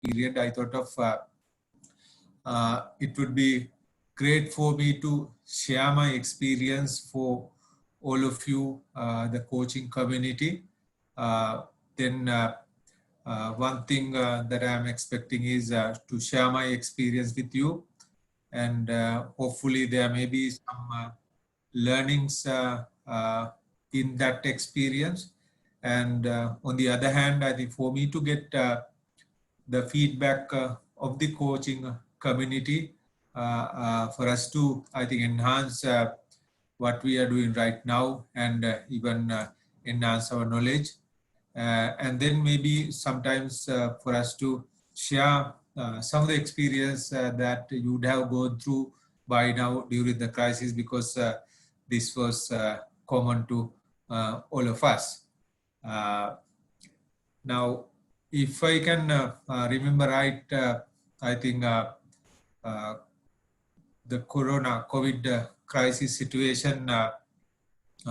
period, I thought of it would be great for me to share my experience for all of you, the coaching community. Then one thing that I'm expecting is to share my experience with you, and hopefully there may be some learnings in that experience. And on the other hand, I think for me to get the feedback of the coaching community for us to, I think, enhance what we are doing right now, and even enhance our knowledge. And then maybe sometimes for us to share some of the experience that you would have gone through by now during the crisis, because this was common to all of us. Now, if I can remember right, I think the COVID crisis situation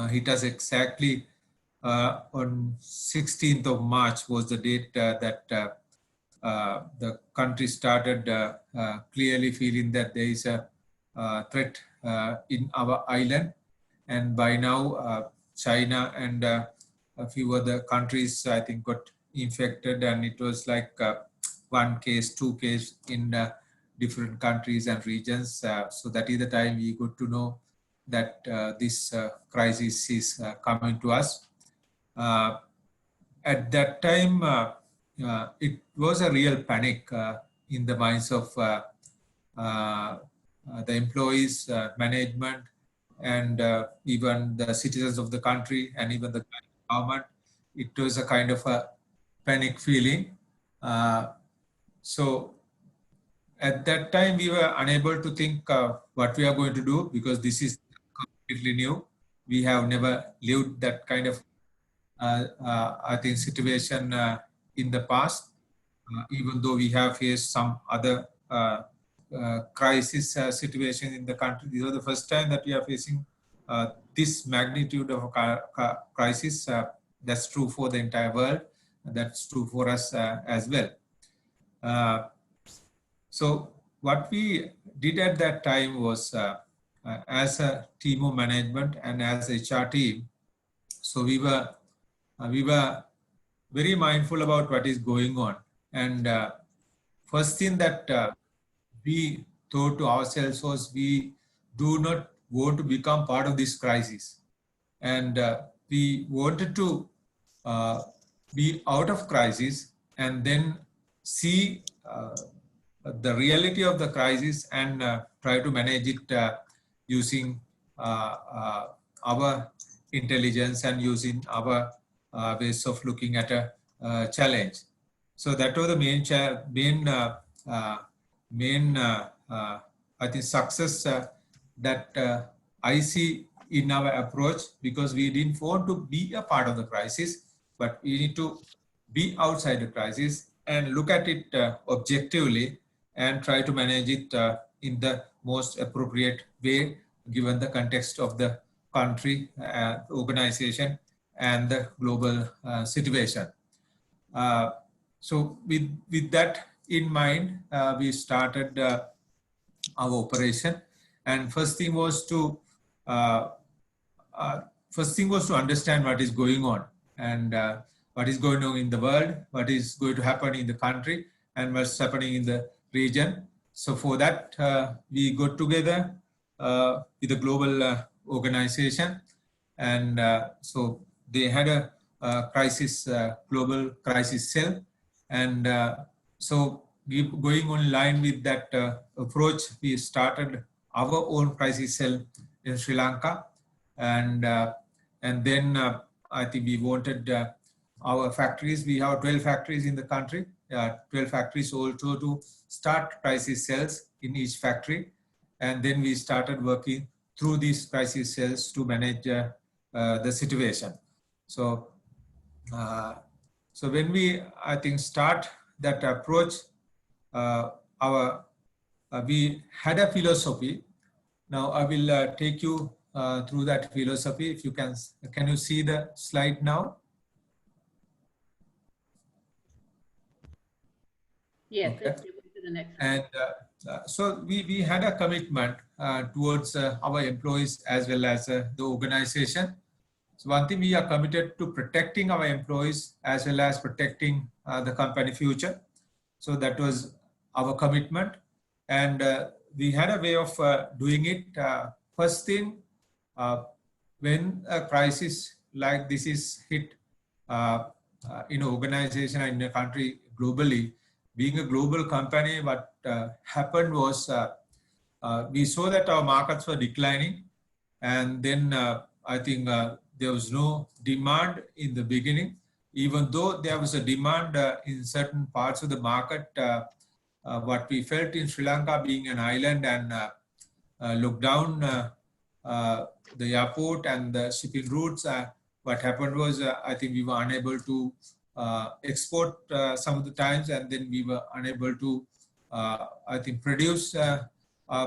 hit us exactly on 16th of March was the date that the country started clearly feeling that there is a threat in our island. And by now, China and a few other countries, I think, got infected, and it was like one case, two cases in different countries and regions. So that is the time we got to know that this crisis is coming to us. At that time, it was a real panic in the minds of the employees, management, and even the citizens of the country, and even the government. It was a kind of a panic feeling. So at that time, we were unable to think what we are going to do, because this is completely new. We have never lived that kind of I think situation in the past, even though we have faced some other crisis situation in the country. This is the first time that we are facing this magnitude of a crisis. That's true for the entire world. That's true for us as well. So what we did at that time was, as a team of management and as HR team, so we were very mindful about what is going on. And first thing that we thought to ourselves was, we do not want to become part of this crisis. And we wanted to be out of crisis and then see the reality of the crisis and try to manage it using our intelligence and using our ways of looking at a challenge. So that was the main I think success that I see in our approach, because we didn't want to be a part of the crisis, but we need to be outside the crisis and look at it objectively and try to manage it in the most appropriate way, given the context of the country, organization, and the global situation. So with that in mind, we started our operation. And first thing was to understand what is going on, and what is going on in the world, what is going to happen in the country, and what's happening in the region. So for that, we got together with a global organization, and so they had a crisis, global crisis cell. And so going on line with that approach, we started our own crisis cell in Sri Lanka. And then I think we wanted our factories, we have 12 factories in the country, 12 factories also, to start crisis cells in each factory. And then we started working through these crisis cells to manage the situation. So, so when we, I think, start that approach, we had a philosophy. Now I will take you through that philosophy. If you can you see the slide now? Yes, Okay. let's move to the next one. And so we had a commitment towards our employees as well as the organization. So one thing, we are committed to protecting our employees as well as protecting the company future. So that was our commitment. And we had a way of doing it. First thing, when a crisis like this is hit in an organization and in a country globally, being a global company, what happened was we saw that our markets were declining. And then I think there was no demand in the beginning, even though there was a demand in certain parts of the market. What we felt in Sri Lanka, being an island and looked down the airport and the shipping routes, what happened was I think we were unable to export some of the times, and then we were unable to I think produce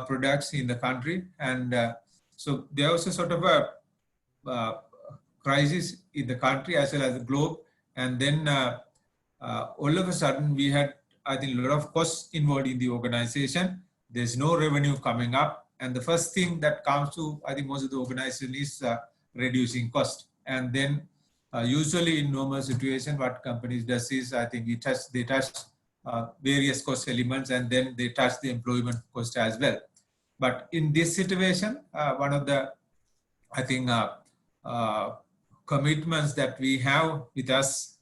products in the country. And so there was a sort of a crisis in the country as well as the globe. And then all of a sudden we had, I think, a lot of costs involved in the organization. There's no revenue coming up. And the first thing that comes to, I think, most of the organization is reducing cost. And then usually in normal situation, what companies does is, I think they touch various cost elements, and then they touch the employment cost as well. But in this situation, one of the, I think, commitments that we have with us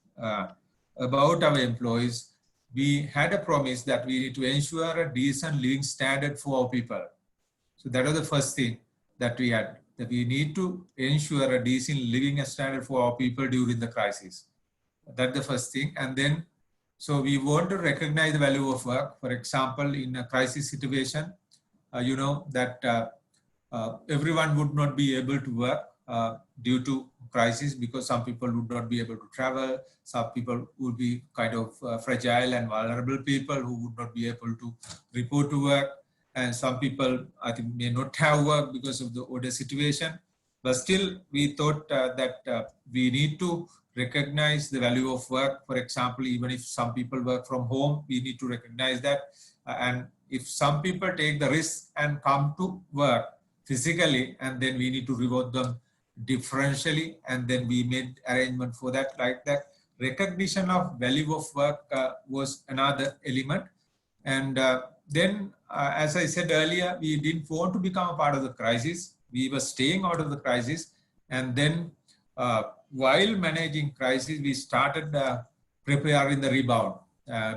about our employees, we had a promise that we need to ensure a decent living standard for our people. So that was the first thing that we had, that we need to ensure a decent living standard for our people during the crisis. That's the first thing. And then, so we want to recognize the value of work. For example, in a crisis situation, you know that everyone would not be able to work due to crisis, because some people would not be able to travel. Some people would be kind of fragile and vulnerable people who would not be able to report to work. And some people, I think, may not have work because of the order situation. But still, we thought that we need to recognize the value of work. For example, even if some people work from home, we need to recognize that. And if some people take the risk and come to work physically, and then we need to reward them differentially, and then we made arrangement for that. Like that, recognition of value of work was another element. And then, as I said earlier, we didn't want to become a part of the crisis. We were staying out of the crisis. And then while managing crisis, we started preparing the rebound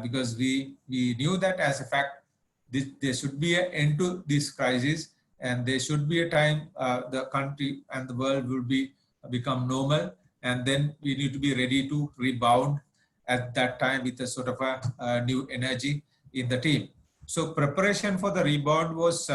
because we knew that as a fact, there should be an end to this crisis, and there should be a time the country and the world will become normal. And then we need to be ready to rebound at that time with a sort of a new energy in the team. So preparation for the rebound was,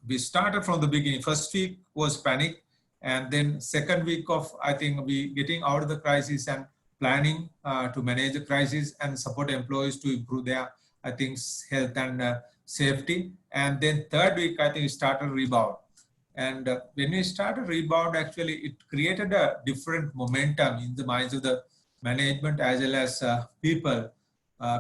we started from the beginning. First week was panic. And then second week of, I think, we getting out of the crisis and planning to manage the crisis and support employees to improve their, I think, health and safety. And then third week, I think, we started rebound. And when we started rebound, actually, it created a different momentum in the minds of the management as well as people,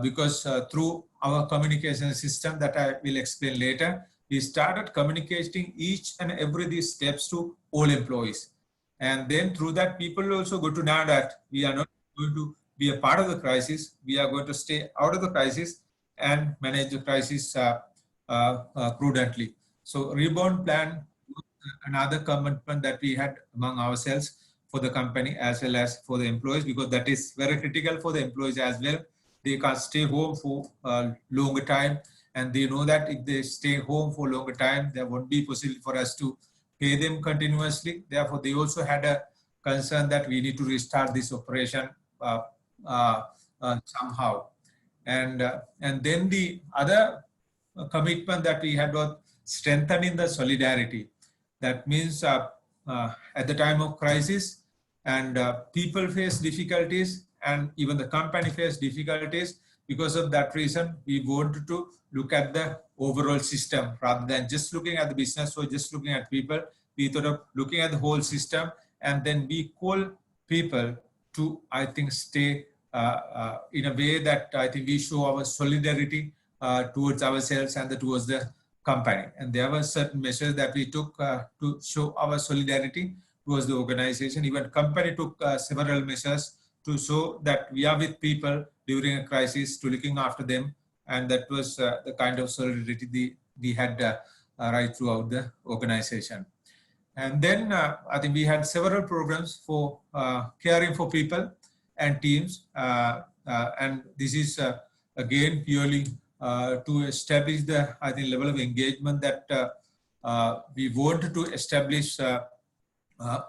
because through our communication system that I will explain later, we started communicating each and every these steps to all employees. And then through that, people also go to know that we are not going to be a part of the crisis. We are going to stay out of the crisis and manage the crisis prudently. So rebound plan, another commitment that we had among ourselves for the company as well as for the employees, because that is very critical for the employees as well. They can't stay home for a longer time, and they know that if they stay home for a longer time, there won't be possibility for us to pay them continuously. Therefore, they also had a concern that we need to restart this operation somehow. And then the other commitment that we had was strengthening the solidarity. That means at the time of crisis, and people face difficulties, and even the company face difficulties. Because of that reason, we wanted to look at the overall system rather than just looking at the business or just looking at people. We thought of looking at the whole system, and then we call people to, I think, stay in a way that I think we show our solidarity towards ourselves and towards the company. And there were certain measures that we took to show our solidarity towards the organization. Even company took several measures to show that we are with people during a crisis, to looking after them. And that was the kind of solidarity we had right throughout the organization. And then I think we had several programs for caring for people and teams. And this is again purely to establish the, I think, level of engagement that we wanted to establish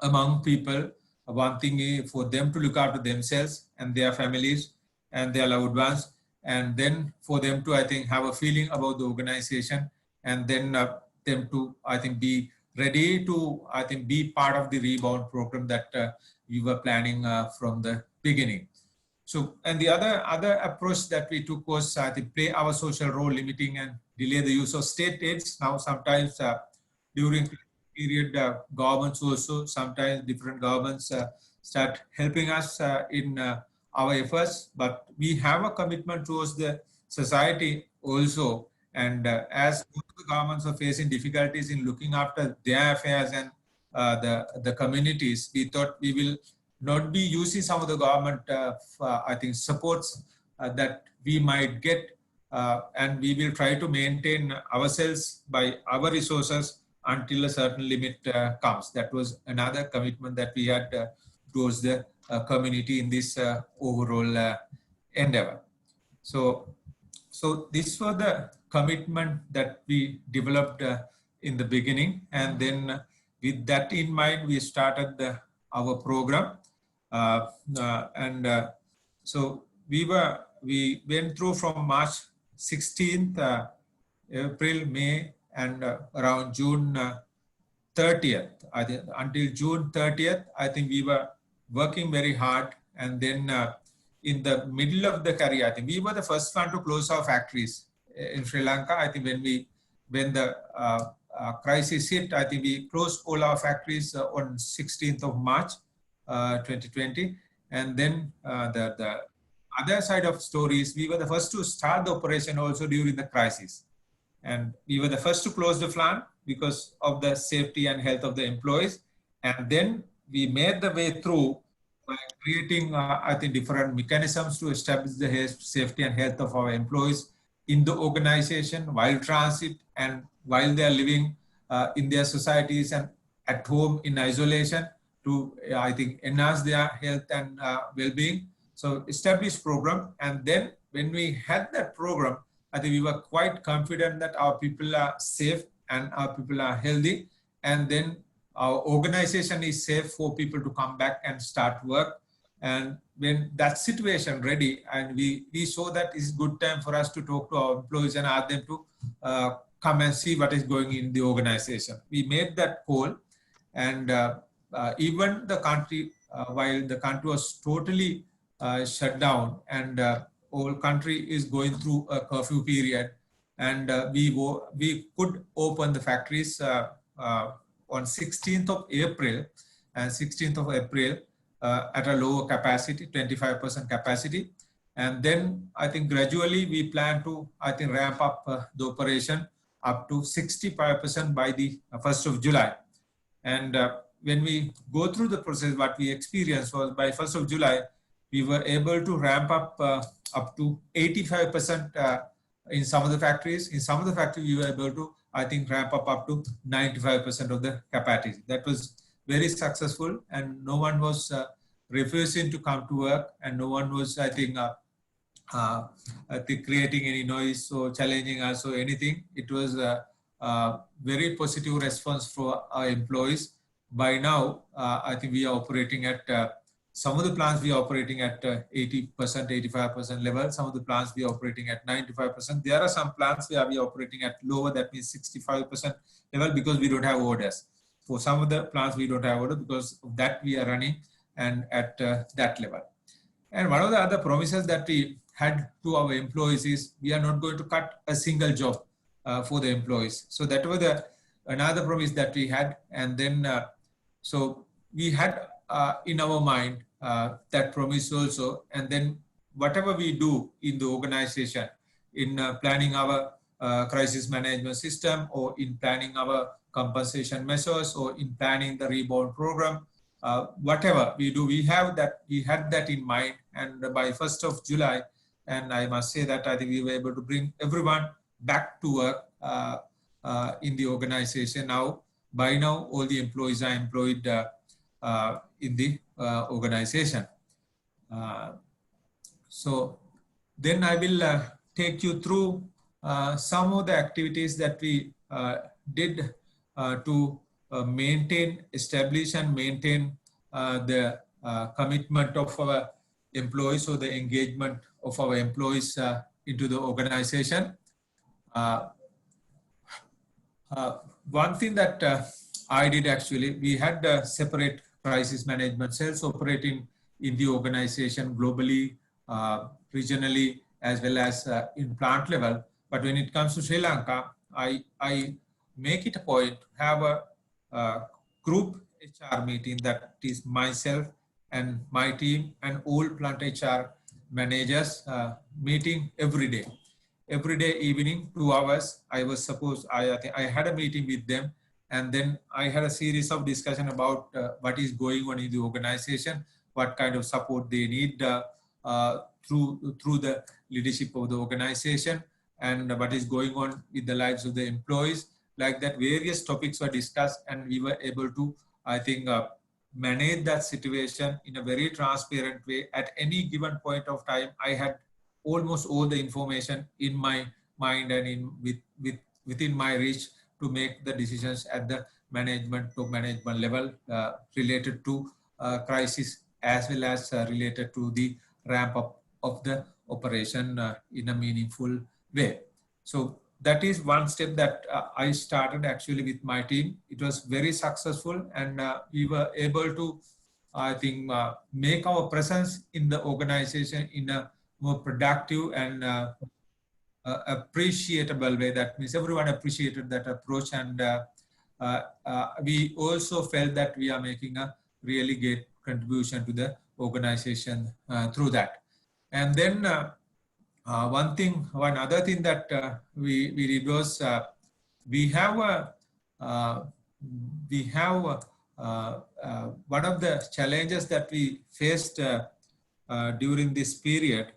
among people. One thing is for them to look after themselves and their families and their loved ones, and then for them to, I think, have a feeling about the organization, and then them to, I think, be ready to, I think, be part of the rebound program that we were planning from the beginning. So, and the other approach that we took was to play our social role, limiting and delay the use of state aids. Now, sometimes during period, governments also, sometimes different governments start helping us in our efforts, but we have a commitment towards the society also. And as the governments are facing difficulties in looking after their affairs and the communities, we thought we will not be using some of the government, I think, supports that we might get, and we will try to maintain ourselves by our resources until a certain limit comes. That was another commitment that we had towards the community in this overall endeavor. So this was the commitment that we developed in the beginning, and then with that in mind, we started our program. So we went through from March 16th, April, May, and around June 30th. I think until June 30th, I think we were working very hard. And then in the middle of the career, I think we were the first one to close our factories in Sri Lanka. I think when the crisis hit, I think we closed all our factories on 16th of March. 2020, and then the other side of stories, we were the first to start the operation also during the crisis, and we were the first to close the plant because of the safety and health of the employees, and then we made the way through by creating, I think, different mechanisms to establish the safety and health of our employees in the organization while transit and while they are living in their societies and at home in isolation, to, I think, enhance their health and well-being. So established program. And then when we had that program, I think we were quite confident that our people are safe and our people are healthy. And then our organization is safe for people to come back and start work. And when that situation ready, and we saw that it's good time for us to talk to our employees and ask them to come and see what is going in the organization. We made that call, and even the country, while the country was totally shut down and whole country is going through a curfew period, and we could open the factories on 16th of April, and 16th of April at a lower capacity, 25% capacity. And then I think gradually we plan to, I think, ramp up the operation up to 65% by the 1st of July. And when we go through the process, what we experienced was by 1st of July, we were able to ramp up to 85% in some of the factories. In some of the factories, we were able to, I think, ramp up to 95% of the capacity. That was very successful, and no one was refusing to come to work, and no one was, I think, creating any noise or challenging us or anything. It was a very positive response for our employees. By now, I think we are operating at, some of the plants we are operating at 80%, 85% level. Some of the plants we are operating at 95%. There are some plants where we are operating at lower, that means 65% level, because we don't have orders. For some of the plants, we don't have orders, because of that we are running and at that level. And one of the other promises that we had to our employees is we are not going to cut a single job for the employees. So that was another promise that we had. And then, so we had in our mind that promise also. And then whatever we do in the organization, in planning our crisis management system, or in planning our compensation measures, or in planning the rebound program, whatever we do, we had that in mind. And by 1st of July, and I must say that I think we were able to bring everyone back to work in the organization now. By now, all the employees are employed in the organization. So then I will take you through some of the activities that we did to establish and maintain the commitment of our employees, or the engagement of our employees into the organization. One thing that I did actually, we had separate crisis management cells operating in the organization globally, regionally, as well as in plant level. But when it comes to Sri Lanka, I make it a point to have a group HR meeting, that is myself and my team and all plant HR managers meeting every day. Every day evening, 2 hours, I had a meeting with them, and then I had a series of discussion about what is going on in the organization, what kind of support they need through the leadership of the organization, and what is going on with the lives of the employees. Like that, various topics were discussed, and we were able to, I think, manage that situation in a very transparent way. At any given point of time, I had almost all the information in my mind and within my reach to make the decisions at the management level related to crisis, as well as related to the ramp up of the operation in a meaningful way. So that is one step that I started actually with my team. It was very successful, and we were able to, I think, make our presence in the organization in a more productive and appreciable way. That means everyone appreciated that approach, and we also felt that we are making a really great contribution to the organization through that. And then one other thing that we did was we have one of the challenges that we faced during this period,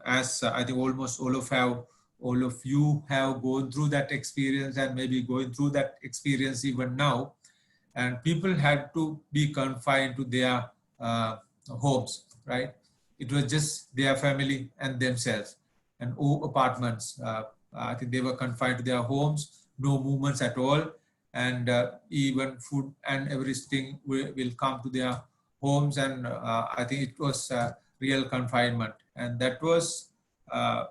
as I think almost all of you have gone through that experience, and maybe going through that experience even now, and people had to be confined to their homes, right? It was just their family and themselves, and all apartments. I think they were confined to their homes, no movements at all, and even food and everything will come to their homes, and I think it was real confinement, and that was a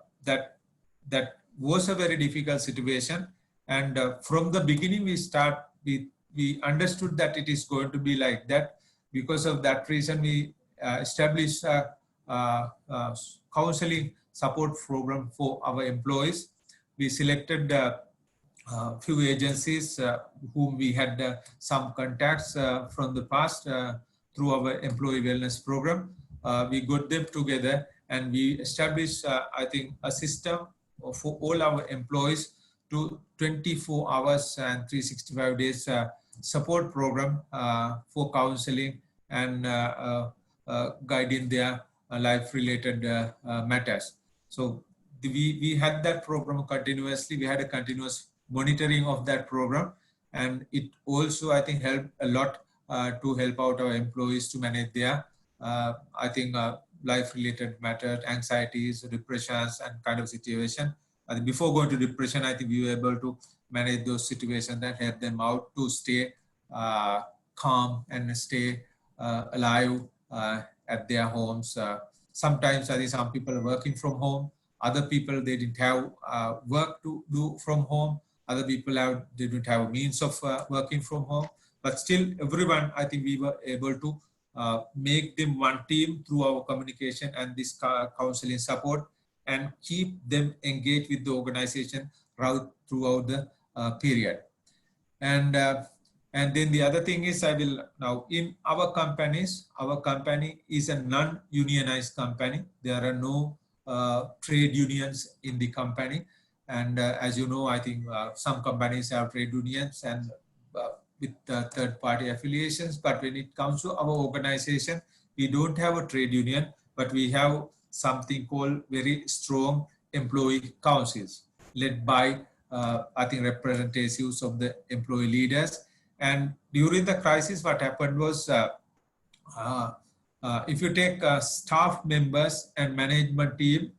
very difficult situation. And from the beginning, we understood that it is going to be like that. Because of that reason, we established a counseling support program for our employees. We selected few agencies whom we had some contacts from the past through our employee wellness program. We got them together, and we established, I think, a system for all our employees to 24 hours and 365 days support program for counseling and guiding their life-related matters. So we had that program continuously. We had a continuous monitoring of that program, and it also, I think, helped a lot to help out our employees to manage their, I think, life-related matters, anxieties, depressions, and kind of situation. I think before going to depression, I think we were able to manage those situations and help them out to stay calm and stay alive at their homes. Sometimes I think some people are working from home. Other people, they didn't have work to do from home. Other people they didn't have a means of working from home. But still, everyone, I think we were able to make them one team through our communication and this counseling support, and keep them engaged with the organization throughout the period. And And then the other thing is, I will now, in our companies, our company is a non-unionized company. There are no trade unions in the company. And as you know, I think some companies have trade unions and with third-party affiliations. But when it comes to our organization, we don't have a trade union, but we have something called very strong employee councils led by, I think, representatives of the employee leaders. And during the crisis, what happened was, if you take staff members and management team,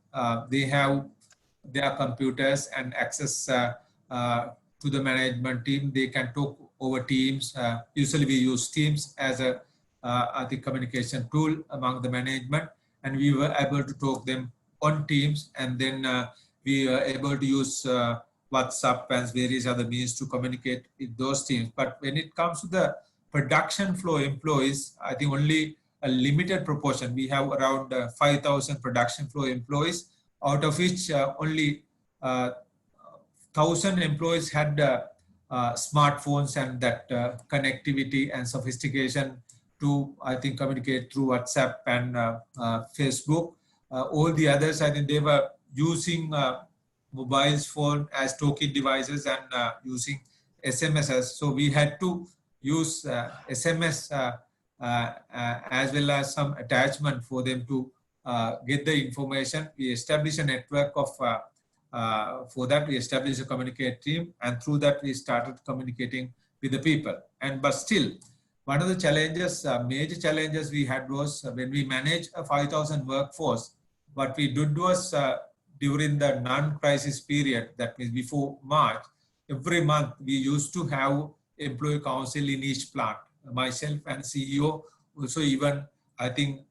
they have their computers and access to the management team. They can talk over Teams. Usually we use Teams as a I think communication tool among the management, and we were able to talk them on Teams, and then we were able to use WhatsApp and various other means to communicate with those teams. But when it comes to the production flow employees, I think only a limited proportion. We have around 5,000 production flow employees, out of which only 1,000 employees had smartphones and that connectivity and sophistication to, I think, communicate through WhatsApp and Facebook. All the others, I think they were using mobile phone as token devices and using SMSs. So we had to use SMS as well as some attachment for them to get the information. We established a network of, for that we established a communicate team, and through that we started communicating with the people. And but still, one of the challenges, major challenges we had was when we managed a 5,000 workforce, what we did was during the non-crisis period, that means before March, every month we used to have employee council in each plant. Myself and CEO also even, I think,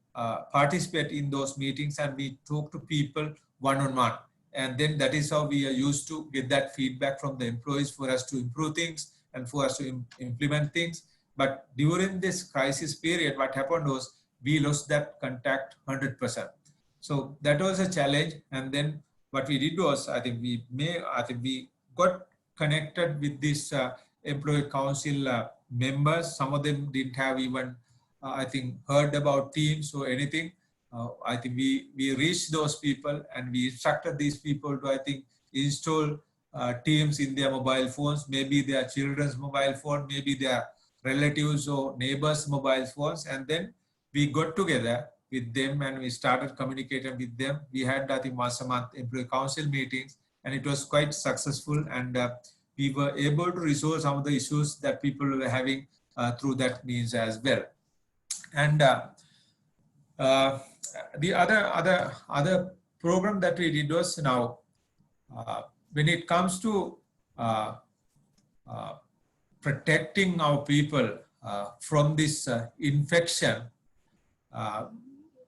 participate in those meetings, and we talk to people one-on-one. And then that is how we are used to get that feedback from the employees for us to improve things and for us to implement things. But during this crisis period, what happened was we lost that contact 100%. So that was a challenge. And then what we did was, I think we got connected with this employee council members. Some of them didn't have even, I think, heard about Teams or anything. I think we reached those people and we instructed these people to, I think, install Teams in their mobile phones, maybe their children's mobile phone, maybe their relatives or neighbors' mobile phones. And then we got together with them and we started communicating with them. We had, I think, once a month employee council meetings, and it was quite successful. And we were able to resolve some of the issues that people were having through that means as well. And the other program that we did was, now when it comes to protecting our people from this infection,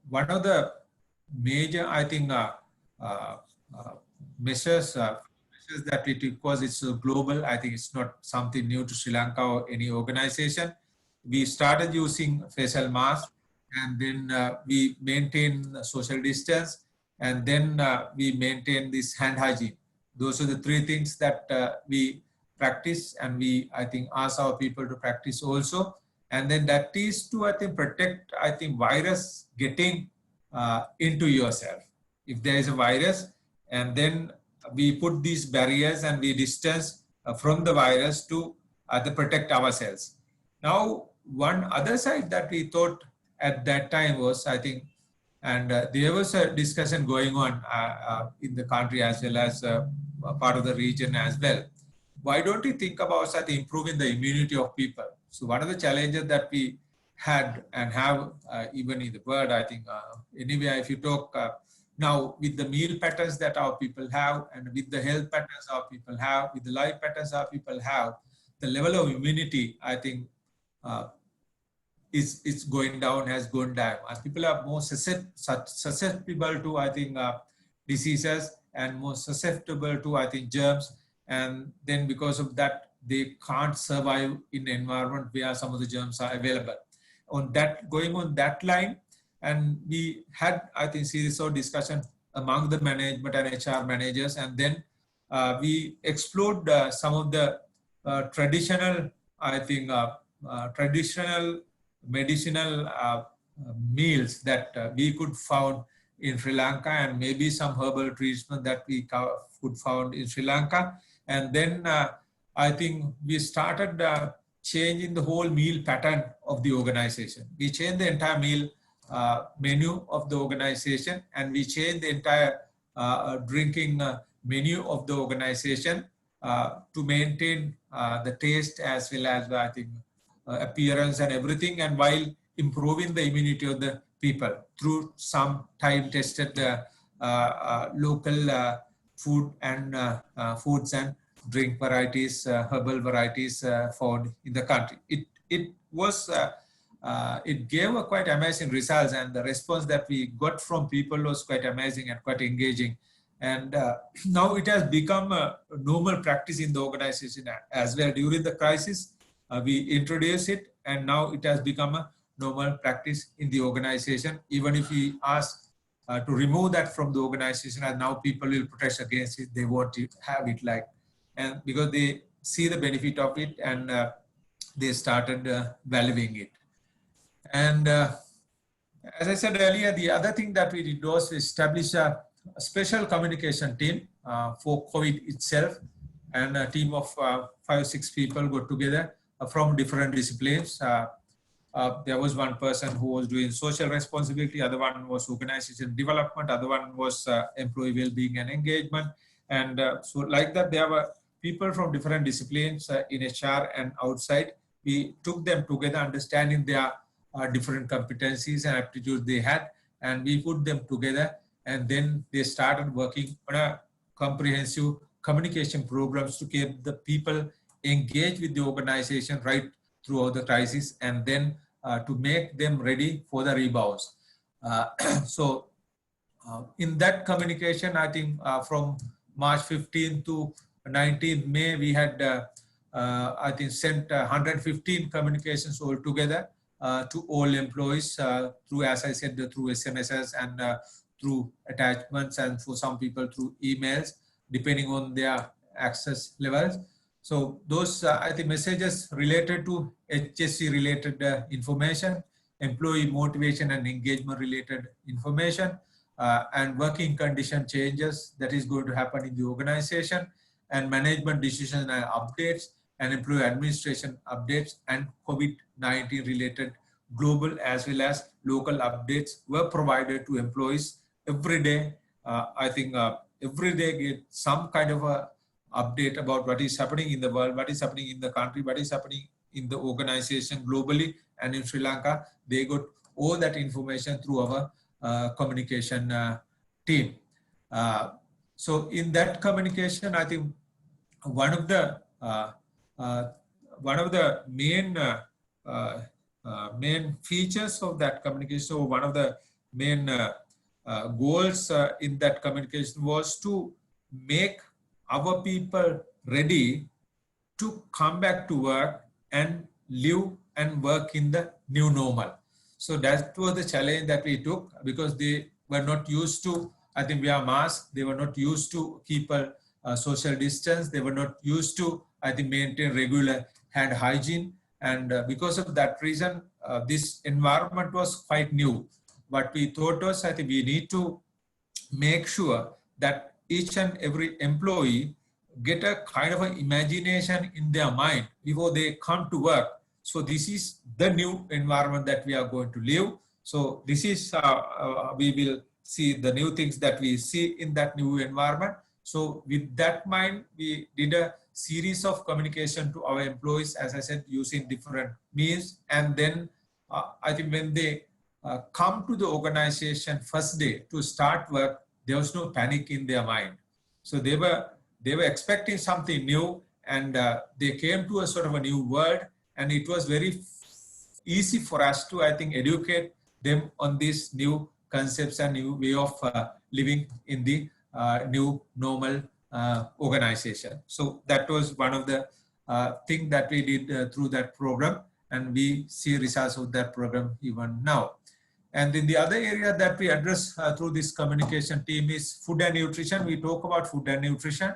one of the major, I think, measures that we took, because it's global. I think it's not something new to Sri Lanka or any organization. We started using facial masks, and then we maintain social distance, and then we maintain this hand hygiene. Those are the three things that we practice, and we, I think, ask our people to practice also. And then that is to, I think, protect, I think, virus getting into yourself. If there is a virus, and then we put these barriers and we distance from the virus to protect ourselves. Now, one other side that we thought at that time was, I think, and there was a discussion going on in the country as well as part of the region as well. Why don't we think about, I think, improving the immunity of people? So one of the challenges that we had and have even in the world, I think, anyway, if you talk now with the meal patterns that our people have, and with the health patterns our people have, with the life patterns our people have, the level of immunity, I think, is going down, has gone down. And people are more susceptible to, I think, diseases, and more susceptible to, I think, germs. And then because of that, they can't survive in an environment where some of the germs are available. On that, going on that line, and we had, I think, series of discussion among the management and HR managers, and then we explored some of the traditional I think, traditional medicinal meals that we could found in Sri Lanka, and maybe some herbal treatment that we could found in Sri Lanka. And then I think we started changing the whole meal pattern of the organization. We changed the entire meal menu of the organization, and we changed the entire drinking menu of the organization to maintain the taste as well as, I think, appearance and everything, and while improving the immunity of the people through some time tested local food and foods and drink varieties, herbal varieties found in the country. It gave a quite amazing results, and the response that we got from people was quite amazing and quite engaging. And now it has become a normal practice in the organization as well. During the crisis, we introduced it, and now it has become a normal practice in the organization. Even if we ask to remove that from the organization, and now people will protest against it, they want to have it like, and because they see the benefit of it, and they started valuing it. And as I said earlier, the other thing that we did was establish a special communication team for COVID itself, and a team of 5 or 6 people got together from different disciplines. There was one person who was doing social responsibility, other one was organization development, other one was employee well-being and engagement. And so like that, there were people from different disciplines in HR and outside. We took them together, understanding their different competencies and aptitudes they had, and we put them together, and then they started working on a comprehensive communication programs to keep the people engaged with the organization right throughout the crisis, and then to make them ready for the rebounds. So in that communication, I think from March 15 to 19 May, we had I think sent 115 communications altogether to all employees through, as I said, through SMSs and through attachments, and for some people through emails, depending on their access levels. So those I think messages related to HSC related information, employee motivation and engagement related information, and working condition changes that is going to happen in the organization, and management decision and updates, and employee administration updates, and COVID-19 related global as well as local updates were provided to employees every day. I think every day get some kind of a update about what is happening in the world, what is happening in the country, what is happening in the organization globally, and in Sri Lanka. They got all that information through our communication team. So in that communication, I think one of the main features of that communication, so one of the main goals in that communication was to make our people ready to come back to work and live and work in the new normal. So that was the challenge that we took, because they were not used to, I think, wear masks. They were not used to keep a social distance. They were not used to, I think, maintain regular hand hygiene. And because of that reason, this environment was quite new. What we thought was, I think we need to make sure that each and every employee get a kind of an imagination in their mind before they come to work. So this is the new environment that we are going to live. So this is, we will see the new things that we see in that new environment. So with that mind, we did a series of communication to our employees, as I said, using different means. And then I think when they come to the organization first day to start work, there was no panic in their mind. So they were expecting something new, and they came to a sort of a new world, and it was very easy for us to, I think, educate them on these new concepts and new way of living in the new normal organization. So that was one of the things that we did through that program, and we see results of that program even now. And then the other area that we address through this communication team is food and nutrition. We talk about food and nutrition,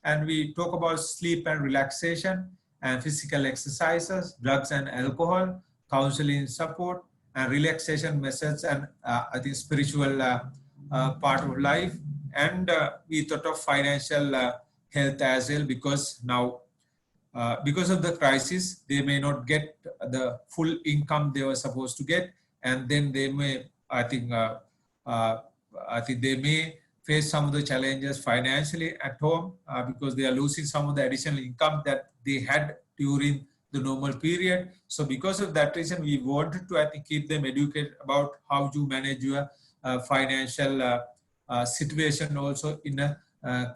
and we talk about sleep and relaxation, and physical exercises, drugs and alcohol, counseling support, and relaxation methods, and I think spiritual part of life. And we thought of financial health as well, because now because of the crisis, they may not get the full income they were supposed to get, and then they may, uh, I think they may face some of the challenges financially at home because they are losing some of the additional income that they had during the normal period. So because of that reason, we wanted to, I think, keep them educated about how to manage your financial situation also in a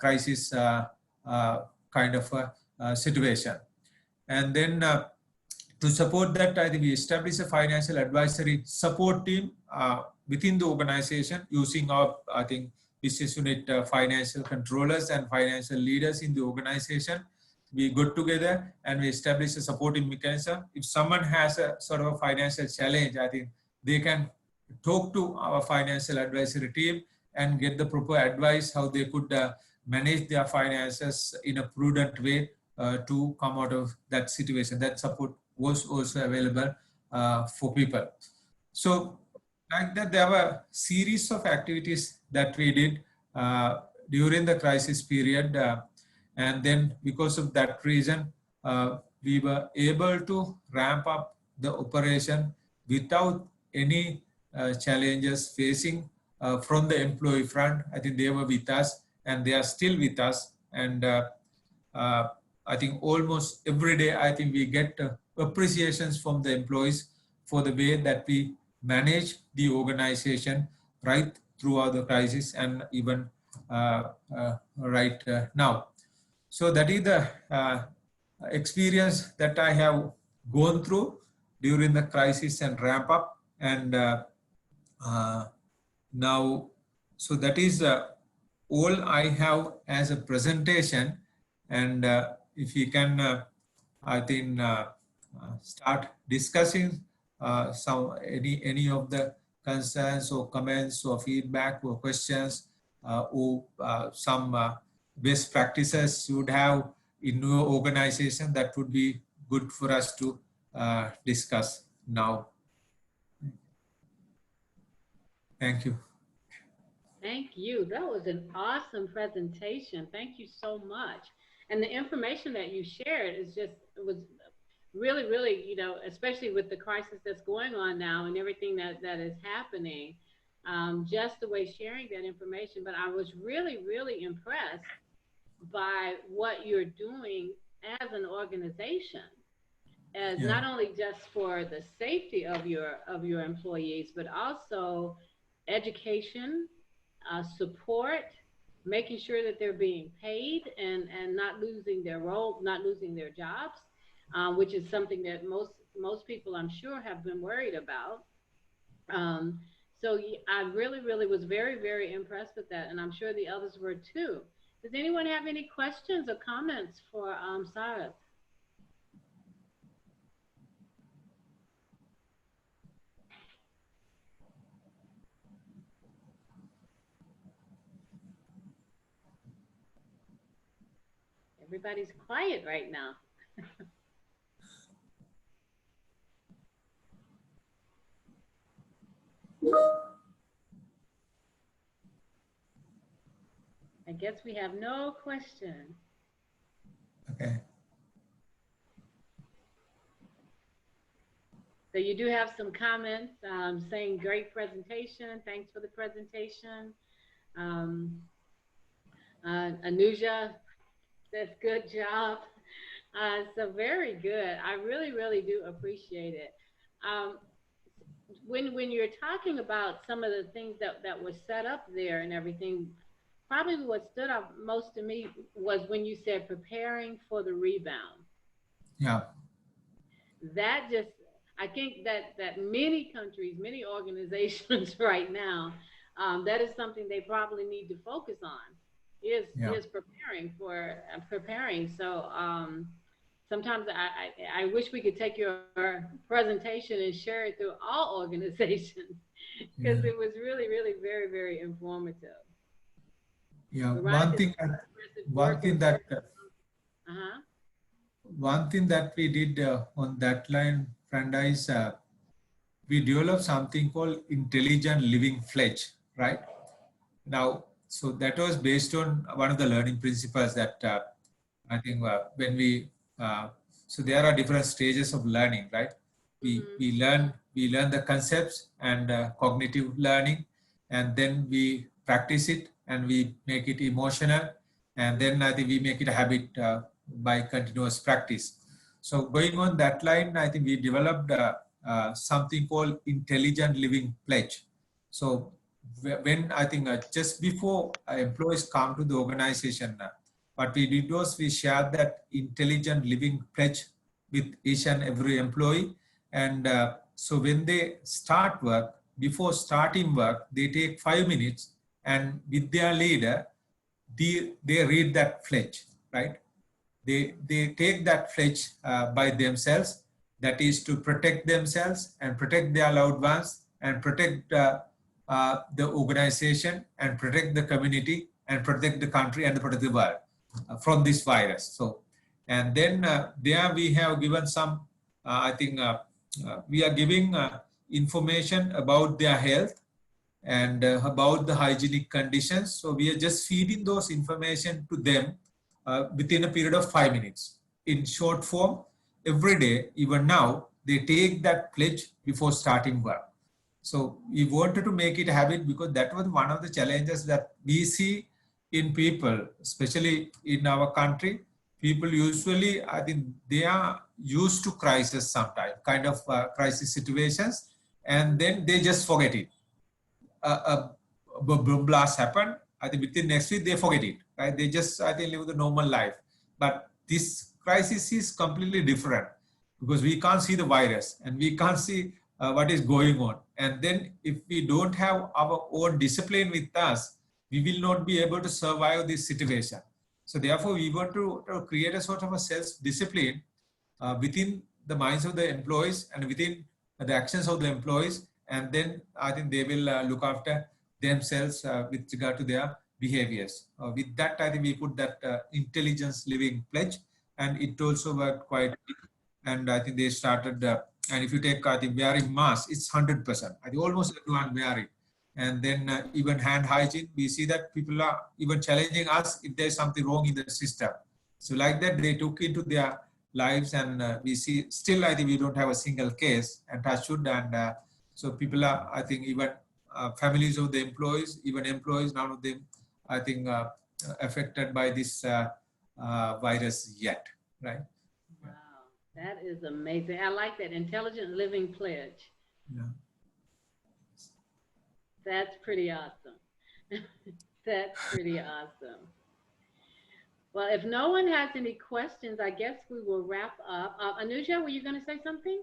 crisis kind of a situation. And then to support that, I think we established a financial advisory support team within the organization using our, I think, business unit financial controllers and financial leaders in the organization. We got together and we established a supporting mechanism. If someone has a sort of a financial challenge, I think they can talk to our financial advisory team and get the proper advice how they could manage their finances in a prudent way to come out of that situation. That support was also available for people. So like that, there were a series of activities that we did during the crisis period. And then because of that reason, we were able to ramp up the operation without any challenges facing from the employee front. I think they were with us and they are still with us. And I think almost every day, I think we get appreciations from the employees for the way that we manage the organization right throughout the crisis and even right now. So that is the experience that I have gone through during the crisis and ramp up. And now, so that is all I have as a presentation. And if you can, I think, start discussing any of the concerns or comments or feedback or questions or some best practices you would have in your organization, that would be good for us to discuss now. Thank you. Thank you. That was an awesome presentation. Thank you so much. And the information that you shared is just, it was really, really, you know, especially with the crisis that's going on now and everything that is happening, just the way sharing that information. But I was really, really impressed by what you're doing as an organization, as not only just for the safety of your employees, but also education, support, making sure that they're being paid and not losing their role, not losing their jobs, which is something that most people, I'm sure, have been worried about. So I really, really was very, very impressed with that, and I'm sure the others were too. Does anyone have any questions or comments for Sarath? Everybody's quiet right now. I guess we have no question. Okay. So you do have some comments saying great presentation. Thanks for the presentation. Anuja says good job. So very good. I really, really do appreciate it. When you're talking about some of the things that were set up there and everything, probably what stood out most to me was when you said preparing for the rebound. Yeah. That just, I think that many countries, many organizations right now, that is something they probably need to focus on, is preparing. So sometimes I wish we could take your presentation and share it through all organizations, because it was really, really very, very informative. Yeah, one thing that one thing that we did on that line, Brenda, is we developed something called Intelligent Living Pledge, right? Now, so that was based on one of the learning principles that I think when we, so there are different stages of learning, right? We learn the concepts and cognitive learning, and then we practice it and we make it emotional, and then I think we make it a habit by continuous practice. So going on that line, I think we developed something called Intelligent Living Pledge. So when I think just before employees come to the organization, what we did was we shared that Intelligent Living Pledge with each and every employee. And so when they start work, before starting work, they take 5 minutes and with their leader, they read that pledge, right? They take that pledge by themselves, that is to protect themselves and protect their loved ones and protect the organization and protect the community and protect the country and protect the world from this virus. So, and then there we have given some, I think we are giving information about their health and about the hygienic conditions. So we are just feeding those information to them within a period of 5 minutes. In short form, every day, even now, they take that pledge before starting work. So we wanted to make it a habit because that was one of the challenges that we see in people, especially in our country. People usually, I think they are used to crisis sometimes, kind of crisis situations, and then they just forget it. A blast happened, I think within next week they forget it, right? They just, I think, live the normal life. But this crisis is completely different because we can't see the virus and we can't see what is going on. And then if we don't have our own discipline with us, we will not be able to survive this situation. So therefore, we want to create a sort of a self-discipline within the minds of the employees and within the actions of the employees. And then I think they will look after themselves with regard to their behaviors. With that, I think we put that Intelligence Living Pledge, and it also worked quite good. And I think they started, and if you take, I think, wearing masks, it's 100%. I think almost everyone wearing. And then even hand hygiene, we see that people are even challenging us if there's something wrong in the system. So like that, they took into their lives, and we see still, I think we don't have a single case, and touch wood, and so people are, I think, even families of the employees, even employees, none of them, I think, affected by this virus yet, right? Wow, that is amazing. I like that Intelligent Living Pledge. Yeah. That's pretty awesome. That's pretty awesome. Well, if no one has any questions, I guess we will wrap up. Anuja, were you going to say something?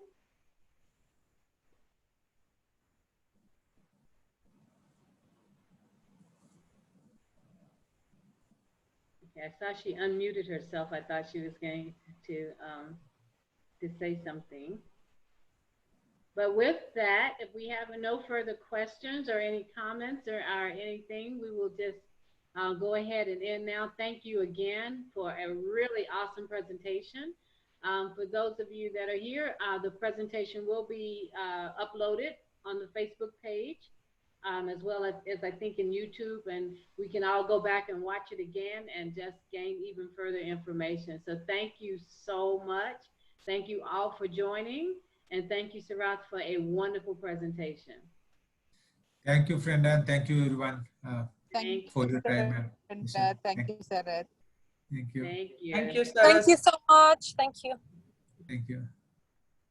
Okay, I saw she unmuted herself. I thought she was going to say something. But with that, if we have no further questions or any comments or anything, we will just go ahead and end now. Thank you again for a really awesome presentation. For those of you that are here, the presentation will be uploaded on the Facebook page, as well as I think in YouTube, and we can all go back and watch it again and just gain even further information. So thank you so much. Thank you all for joining, and thank you, Sarath, for a wonderful presentation. Thank you, Brenda, and thank you, everyone, for your time. And thank you, Sarath. Thank you. Thank you. Thank you, Sarah. Thank you so much. Thank you. Thank you.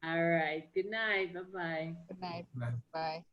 All right. Good night. Bye-bye. Good night. Bye. Bye.